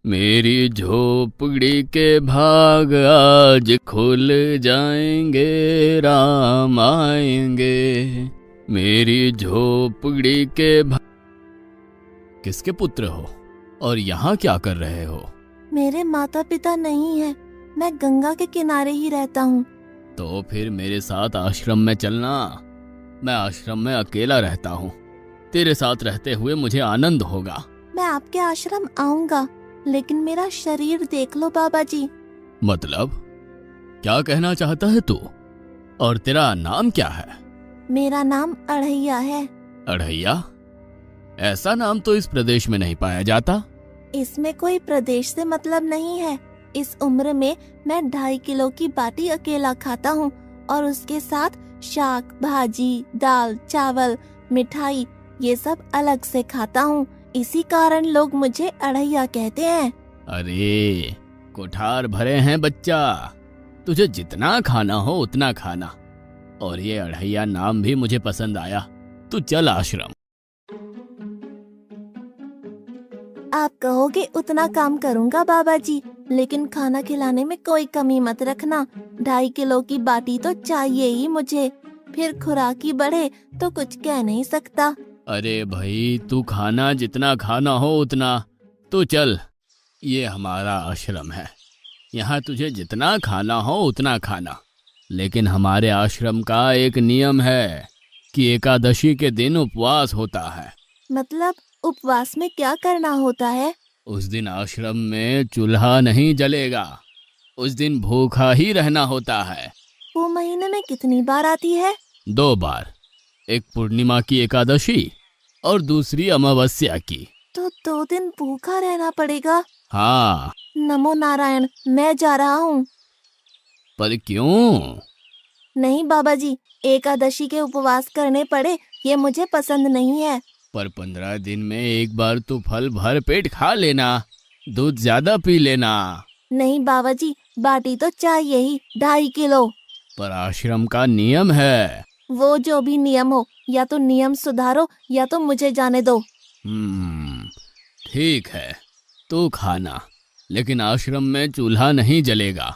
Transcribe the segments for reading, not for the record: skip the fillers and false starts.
मेरी झोपड़ी के भाग आज खुल जाएंगे, राम आएंगे। मेरी झोपड़ी के भाग। किसके पुत्र हो और यहाँ क्या कर रहे हो? मेरे माता पिता नहीं है, मैं गंगा के किनारे ही रहता हूँ। तो फिर मेरे साथ आश्रम में चलना। मैं आश्रम में अकेला रहता हूँ, तेरे साथ रहते हुए मुझे आनंद होगा। मैं आपके आश्रम आऊंगा, लेकिन मेरा शरीर देख लो बाबा जी। मतलब क्या कहना चाहता है तू? और तेरा नाम क्या है? मेरा नाम अढ़ैया है। अढ़ैया? ऐसा नाम तो इस प्रदेश में नहीं पाया जाता। इसमें कोई प्रदेश से मतलब नहीं है। इस उम्र में मैं 2.5 किलो की बाटी अकेला खाता हूँ और उसके साथ शाक, भाजी, दाल, चावल, मिठाई ये सब अलग से खाता हूँ। इसी कारण लोग मुझे अढ़ैया कहते हैं। अरे कोठार भरे हैं बच्चा, तुझे जितना खाना हो उतना खाना। और ये अढ़ैया नाम भी मुझे पसंद आया। तू चल आश्रम। आप कहोगे उतना काम करूँगा बाबा जी, लेकिन खाना खिलाने में कोई कमी मत रखना। 2.5 किलो की बाटी तो चाहिए ही मुझे, फिर खुराकी बढ़े तो कुछ कह नहीं सकता। अरे भाई, तू खाना जितना खाना हो उतना। तो चल, ये हमारा आश्रम है, यहाँ तुझे जितना खाना हो उतना खाना। लेकिन हमारे आश्रम का एक नियम है कि एकादशी के दिन उपवास होता है। मतलब उपवास में क्या करना होता है? उस दिन आश्रम में चूल्हा नहीं जलेगा, उस दिन भूखा ही रहना होता है। वो महीने में कितनी बार आती है? 2 बार, एक पूर्णिमा की एकादशी और दूसरी अमावस्या की। तो 2 दिन भूखा रहना पड़ेगा। हाँ। नमो नारायण, मैं जा रहा हूँ। पर क्यों? नहीं बाबा जी, एकादशी के उपवास करने पड़े ये मुझे पसंद नहीं है। पर 15 दिन में एक बार तो फल भर पेट खा लेना, दूध ज्यादा पी लेना। नहीं बाबा जी, बाटी तो चाहिए ही 2.5 किलो। पर आश्रम का नियम है। वो जो भी नियम हो, या तो नियम सुधारो या तो मुझे जाने दो। ठीक है, तू खाना, लेकिन आश्रम में चूल्हा नहीं जलेगा।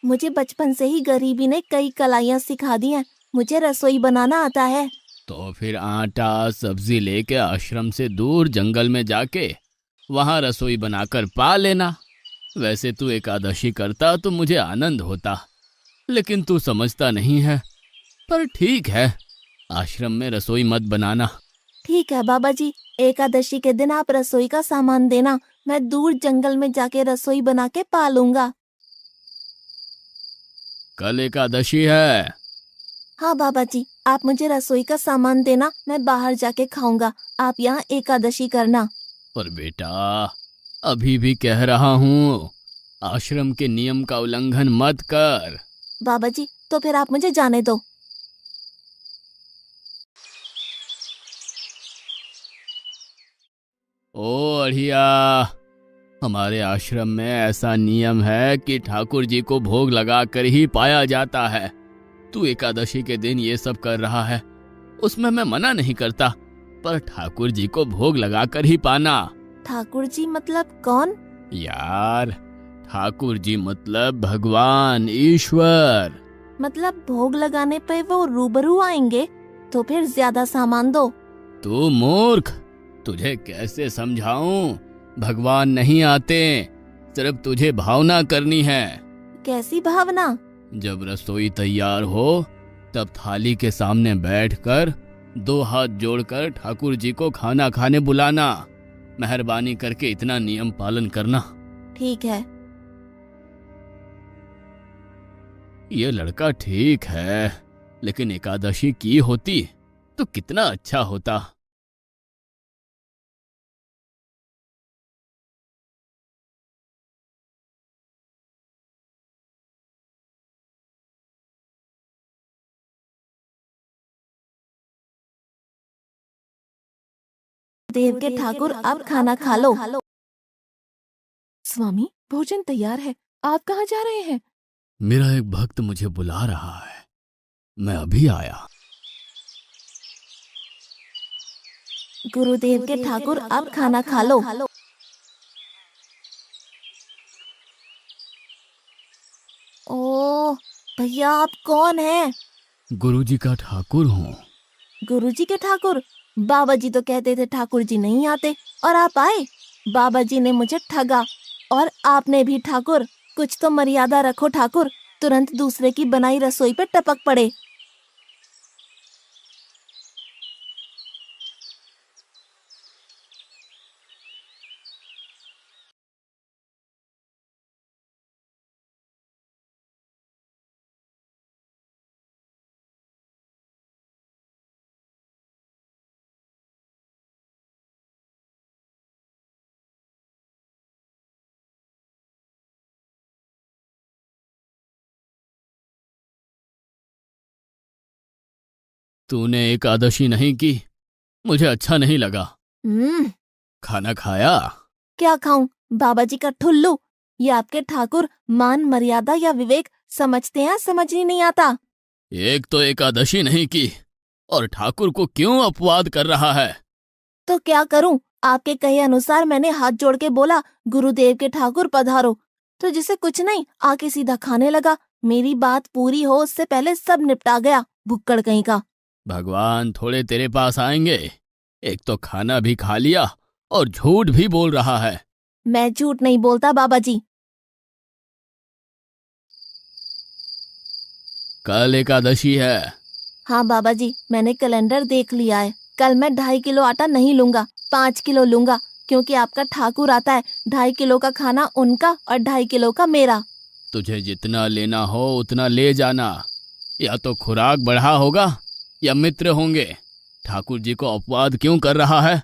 मुझे बचपन से ही गरीबी ने कई कलाइयाँ सिखा दी हैं। मुझे रसोई बनाना आता है। तो फिर आटा सब्जी लेके आश्रम से दूर जंगल में जाके वहां रसोई बनाकर पा लेना। वैसे तू एकादशी करता तो मुझे आनंद होता, लेकिन तू समझता नहीं है। पर ठीक है, आश्रम में रसोई मत बनाना। ठीक है बाबा जी, एकादशी के दिन आप रसोई का सामान देना, मैं दूर जंगल में जाके रसोई बना के पा लूंगा। कल एकादशी है। हाँ बाबा जी, आप मुझे रसोई का सामान देना, मैं बाहर जाके खाऊंगा। आप यहाँ एकादशी करना। पर बेटा, अभी भी कह रहा हूँ, आश्रम के नियम का उल्लंघन मत कर। बाबा जी, तो फिर आप मुझे जाने दो। ओ अढ़िया, हमारे आश्रम में ऐसा नियम है कि ठाकुर जी को भोग लगाकर ही पाया जाता है। तू एकादशी के दिन ये सब कर रहा है, उसमें मैं मना नहीं करता, पर ठाकुर जी को भोग लगाकर ही पाना। ठाकुर जी मतलब कौन? यार, ठाकुर जी मतलब भगवान ईश्वर। मतलब भोग लगाने पे वो रूबरू आएंगे? तो फिर ज्यादा सामान दो। तू मूर्ख, तुझे कैसे समझाऊं? भगवान नहीं आते, सिर्फ तुझे भावना करनी है। कैसी भावना? जब रसोई तैयार हो तब थाली के सामने बैठकर 2 हाथ जोड़कर ठाकुर जी को खाना खाने बुलाना। मेहरबानी करके इतना नियम पालन करना। ठीक है। ये लड़का ठीक है, लेकिन एकादशी की होती तो कितना अच्छा होता। देव के ठाकुर, आप खाना खा लो। स्वामी, भोजन तैयार है, आप कहाँ जा रहे हैं? मेरा एक भक्त मुझे बुला रहा है, मैं अभी आया। गुरुदेव के ठाकुर, आप खाना खा लो। ओह, भैया आप कौन हैं? गुरुजी का ठाकुर हूँ। गुरुजी के ठाकुर? बाबा जी तो कहते थे ठाकुर जी नहीं आते, और आप आए। बाबा जी ने मुझे ठगा, और आपने भी ठाकुर। कुछ तो मर्यादा रखो ठाकुर, तुरंत दूसरे की बनाई रसोई पे टपक पड़े। तूने एकादशी नहीं की, मुझे अच्छा नहीं लगा। हम्म। खाना खाया? क्या खाऊं? बाबा जी का ठुल्लू। ये आपके ठाकुर मान मर्यादा या विवेक समझते हैं, समझ ही नहीं आता। एक तो एकादशी नहीं की और ठाकुर को क्यों अपवाद कर रहा है? तो क्या करूं? आपके कहे अनुसार मैंने हाथ जोड़ के बोला, गुरुदेव के ठाकुर पधारो। तो जिसे कुछ नहीं, आके सीधा खाने लगा। मेरी बात पूरी हो उससे पहले सब निपटा गया, भुक्कड़ कहीं का। भगवान थोड़े तेरे पास आएंगे। एक तो खाना भी खा लिया और झूठ भी बोल रहा है। मैं झूठ नहीं बोलता बाबा जी। कल एकादशी है। हाँ बाबा जी, मैंने कैलेंडर देख लिया है। कल मैं 2.5 किलो आटा नहीं लूंगा, 5 किलो लूंगा, क्योंकि आपका ठाकुर आता है। 2.5 किलो का खाना उनका और 2.5 किलो का मेरा। तुझे जितना लेना हो उतना ले जाना। या तो खुराक बढ़ा होगा या मित्र होंगे। ठाकुर जी को अपवाद क्यों कर रहा है?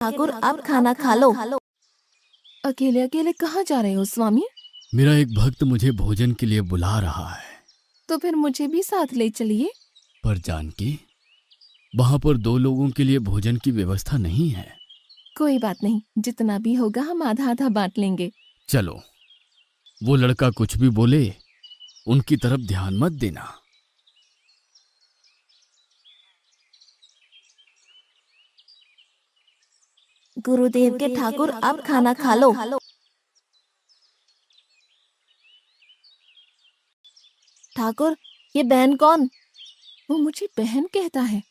ठाकुर आप खाना खा लो। अकेले अकेले कहाँ जा रहे हो स्वामी? मेरा एक भक्त मुझे भोजन के लिए बुला रहा है। तो फिर मुझे भी साथ ले चलिए। पर जानकी, वहां पर 2 लोगों के लिए भोजन की व्यवस्था नहीं है। कोई बात नहीं, जितना भी होगा हम आधा आधा बांट लेंगे। चलो, वो लड़का कुछ भी बोले उनकी तरफ ध्यान मत देना। गुरुदेव के ठाकुर आप खाना खा लो। ठाकुर, ये बहन कौन? वो मुझे बहन कहता है।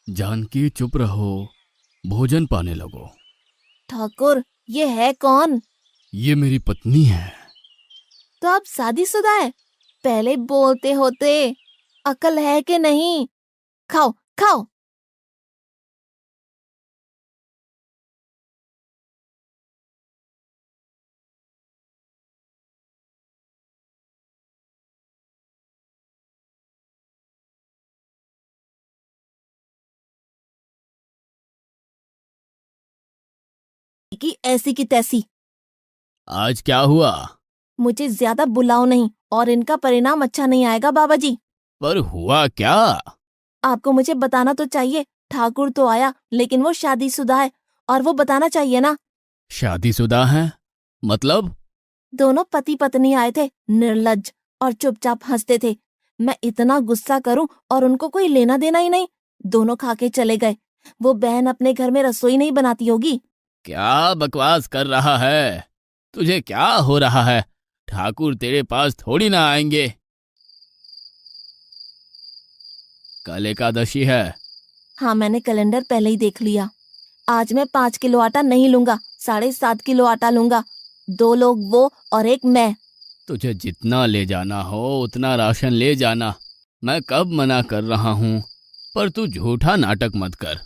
जानकी चुप रहो, भोजन पाने लगो। ठाकुर, ये है कौन? ये मेरी पत्नी है। तो आप शादीशुदा है? पहले बोलते होते। अकल है कि नहीं? खाओ खाओ। की ऐसी की तैसी। आज क्या हुआ? मुझे ज्यादा बुलाओ नहीं, और इनका परिणाम अच्छा नहीं आएगा बाबा जी। पर हुआ क्या? आपको मुझे बताना तो चाहिए। ठाकुर तो आया, लेकिन वो शादीशुदा है, और वो बताना चाहिए ना। शादीशुदा है? मतलब? दोनों पति पत्नी आए थे, निर्लज्ज, और चुपचाप हंसते थे। मैं इतना गुस्सा करूं और उनको कोई लेना देना ही नहीं। दोनों खा के चले गए। वो बहन अपने घर में रसोई नहीं बनाती होगी। क्या बकवास कर रहा है? तुझे क्या हो रहा है? ठाकुर तेरे पास थोड़ी ना आएंगे। कल एकादशी है। हाँ, मैंने कैलेंडर पहले ही देख लिया। आज मैं 5 किलो आटा नहीं लूंगा, 7.5 किलो आटा लूंगा। 2 लोग वो और एक मैं। तुझे जितना ले जाना हो उतना राशन ले जाना। मैं कब मना कर रहा हूँ, पर तू झूठा नाटक मत कर।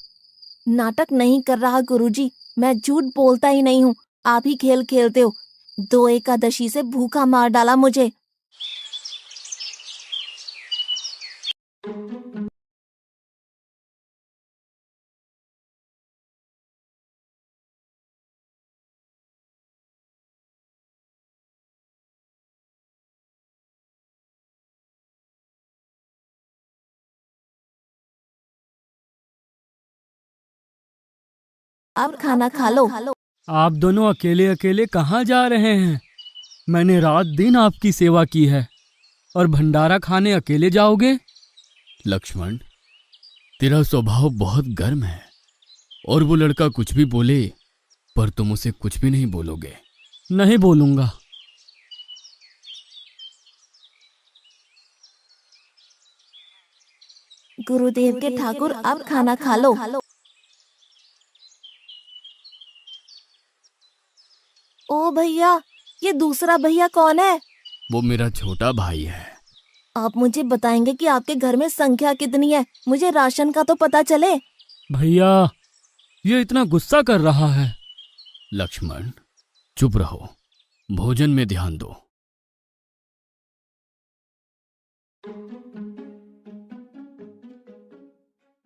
नाटक नहीं कर रहा गुरुजी, मैं झूठ बोलता ही नहीं हूँ। आप ही खेल खेलते हो। 2 एकादशी से भूखा मार डाला मुझे। आप खाना खा लो। आप दोनों अकेले अकेले कहाँ जा रहे हैं? मैंने रात दिन आपकी सेवा की है और भंडारा खाने अकेले जाओगे? लक्ष्मण, तेरा स्वभाव बहुत गर्म है और वो लड़का कुछ भी बोले पर तुम उसे कुछ भी नहीं बोलोगे। नहीं बोलूंगा। गुरुदेव के ठाकुर, आप खाना खा लो। ओ भैया, ये दूसरा भैया कौन है? वो मेरा छोटा भाई है। आप मुझे बताएंगे कि आपके घर में संख्या कितनी है? मुझे राशन का तो पता चले। भैया, ये इतना गुस्सा कर रहा है। लक्ष्मण, चुप रहो, भोजन में ध्यान दो।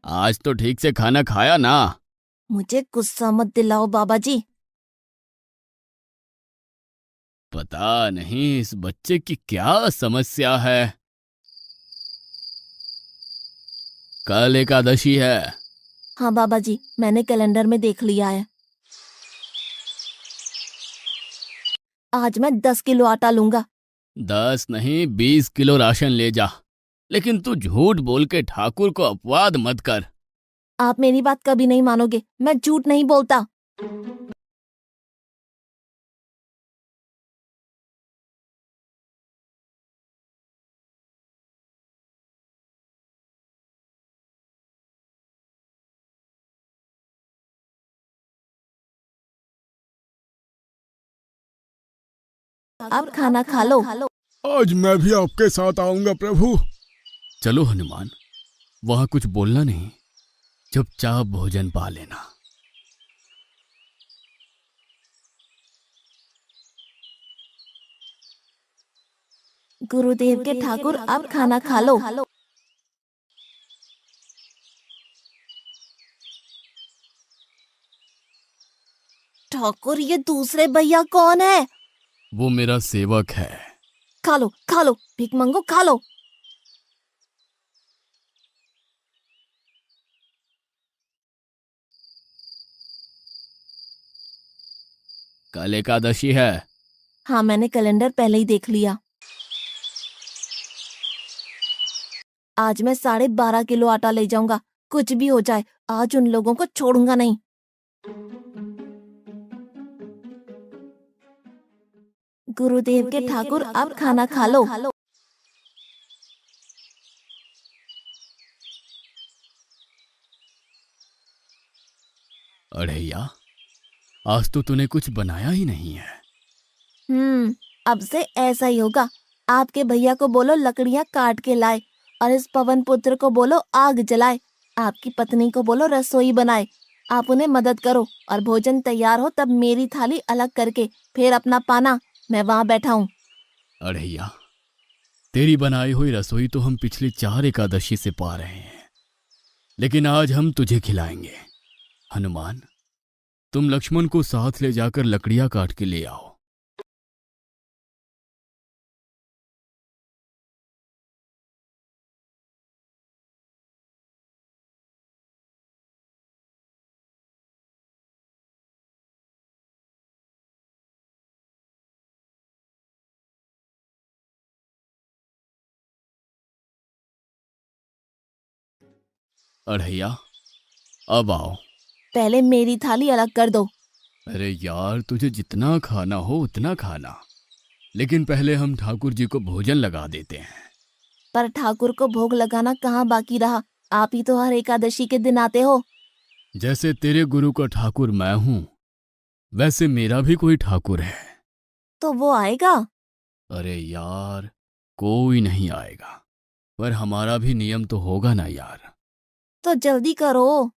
आज तो ठीक से खाना खाया ना? मुझे गुस्सा मत दिलाओ बाबा जी। पता नहीं इस बच्चे की क्या समस्या है। कल एकादशी है। हाँ बाबा जी, मैंने कैलेंडर में देख लिया है। आज मैं 10 किलो आटा लूंगा। 10 नहीं 20 किलो राशन ले जा, लेकिन तू झूठ बोल के ठाकुर को अपवाद मत कर। आप मेरी बात कभी नहीं मानोगे, मैं झूठ नहीं बोलता। आप खाना खा लो। आज मैं भी आपके साथ आऊंगा प्रभु। चलो हनुमान, वहां कुछ बोलना नहीं, चुपचाप भोजन पा लेना। गुरुदेव के ठाकुर, आप खाना खा लो। ठाकुर, ये दूसरे भैया कौन है? वो मेरा सेवक है। खा लो, भीख मंगो, खा लो। कल एकादशी है। हाँ, मैंने कैलेंडर पहले ही देख लिया। आज मैं 12.5 किलो आटा ले जाऊंगा। कुछ भी हो जाए, आज उन लोगों को छोड़ूंगा नहीं। गुरुदेव के ठाकुर, आप खाना खा लो। अढ़ैया, आज तो तूने कुछ बनाया ही नहीं है। अब से ऐसा ही होगा। आपके भैया को बोलो लकड़ियां काट के लाए और इस पवन पुत्र को बोलो आग जलाए। आपकी पत्नी को बोलो रसोई बनाए। आप उन्हें मदद करो और भोजन तैयार हो तब मेरी थाली अलग करके फिर अपना पाना, मैं वहां बैठा हूँ। अढ़ैया, तेरी बनाई हुई रसोई तो हम पिछली 4 एकादशी से पा रहे हैं, लेकिन आज हम तुझे खिलाएंगे। हनुमान, तुम लक्ष्मण को साथ ले जाकर लकड़ियां काट के ले आओ। अढ़ैया, अब आओ। पहले मेरी थाली अलग कर दो। अरे यार, तुझे जितना खाना हो उतना खाना, लेकिन पहले हम ठाकुर जी को भोजन लगा देते हैं। पर ठाकुर को भोग लगाना कहाँ बाकी रहा? आप ही तो हर एकादशी के दिन आते हो। जैसे तेरे गुरु का ठाकुर मैं हूं, वैसे मेरा भी कोई ठाकुर है। तो वो आएगा? अरे यार, कोई नहीं आएगा, पर हमारा भी नियम तो होगा ना यार। तो जल्दी करो।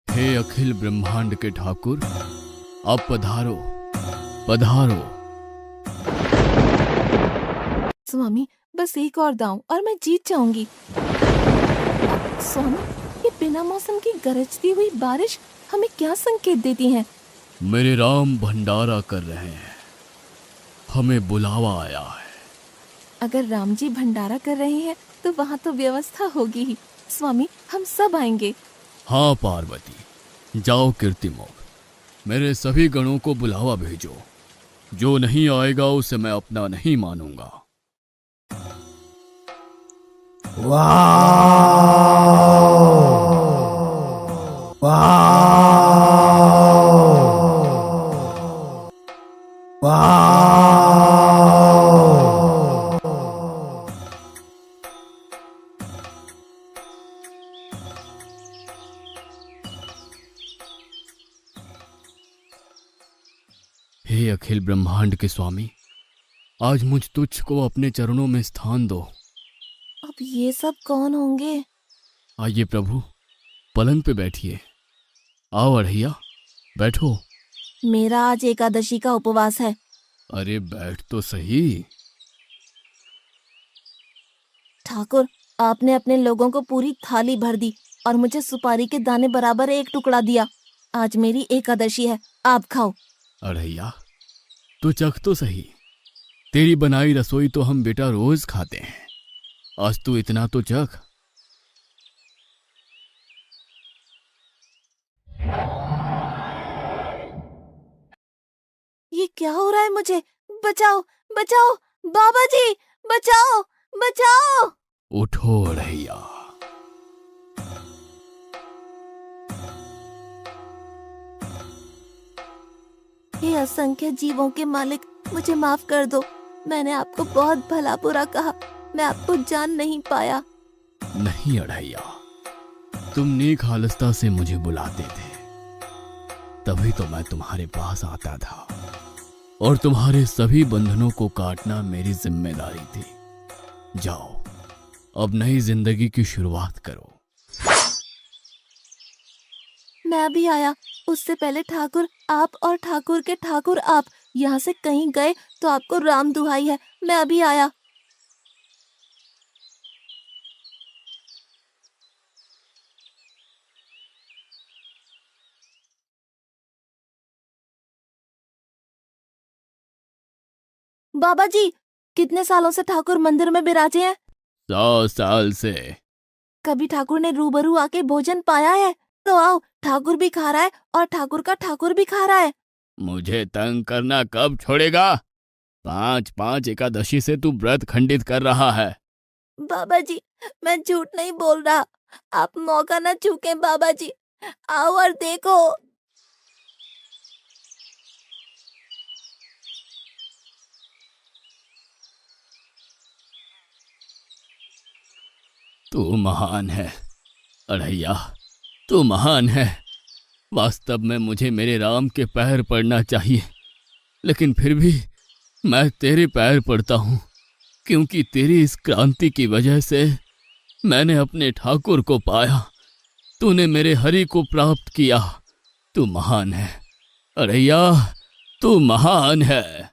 हे अखिल ब्रह्मांड के ठाकुर, अब पधारो पधारो। स्वामी, बस एक और दांव और मैं जीत जाऊंगी। स्वामी, ये बिना मौसम की गरजती हुई बारिश हमें क्या संकेत देती है? मेरे राम भंडारा कर रहे हैं, हमें बुलावा आया है। अगर राम जी भंडारा कर रहे हैं तो वहाँ तो व्यवस्था होगी ही। स्वामी, हम सब आएंगे। हाँ पार्वती, जाओ कीर्तिमोग, मेरे सभी गणों को बुलावा भेजो। जो नहीं आएगा उसे मैं अपना नहीं मानूंगा। हे अखिल ब्रह्मांड के स्वामी, आज मुझ तुच्छ को अपने चरणों में स्थान दो। अब ये सब कौन होंगे? आइए प्रभु, पलंग पे बैठिए। आओ अढ़ैया, बैठो। मेरा आज एकादशी का उपवास है। अरे बैठ तो सही। ठाकुर, आपने अपने लोगों को पूरी थाली भर दी और मुझे सुपारी के दाने बराबर एक टुकड़ा दिया। आज मेरी एकादशी है, आप खाओ। अढ़ैया, तो चख तो सही। तेरी बनाई रसोई तो हम बेटा रोज खाते हैं, आज तू इतना तो चख। ये क्या हो रहा है मुझे? बचाओ बचाओ, बाबा जी बचाओ बचाओ। उठो अढ़ैया। हे असंख्य जीवों के मालिक, मुझे माफ कर दो। मैंने आपको बहुत भला बुरा कहा, मैं आपको जान नहीं पाया। नहीं अढ़ैया, तुम नेक हालस्ता से मुझे बुलाते थे, तभी तो मैं तुम्हारे पास आता था, और तुम्हारे सभी बंधनों को काटना मेरी जिम्मेदारी थी। जाओ, अब नई जिंदगी की शुरुआत करो। मैं अभी आया। उससे पहले ठाकुर आप और ठाकुर के ठाकुर आप यहाँ से कहीं गए तो आपको राम दुहाई है, मैं अभी आया। बाबा जी, कितने सालों से ठाकुर मंदिर में विराजे हैं? 100 साल से। कभी ठाकुर ने रूबरू आके भोजन पाया है? तो आओ, ठाकुर भी खा रहा है और ठाकुर का ठाकुर भी खा रहा है। मुझे तंग करना कब छोड़ेगा? 5-5 एकादशी से तू व्रत खंडित कर रहा है। बाबा जी, मैं झूठ नहीं बोल रहा, आप मौका न चूकें बाबा जी, आओ और देखो। तू महान है अढ़ैया, तू महान है। वास्तव में मुझे मेरे राम के पैर पड़ना चाहिए, लेकिन फिर भी मैं तेरे पैर पड़ता हूँ, क्योंकि तेरी इस क्रांति की वजह से मैंने अपने ठाकुर को पाया। तूने मेरे हरि को प्राप्त किया। तू महान है अढ़ैया, तू महान है।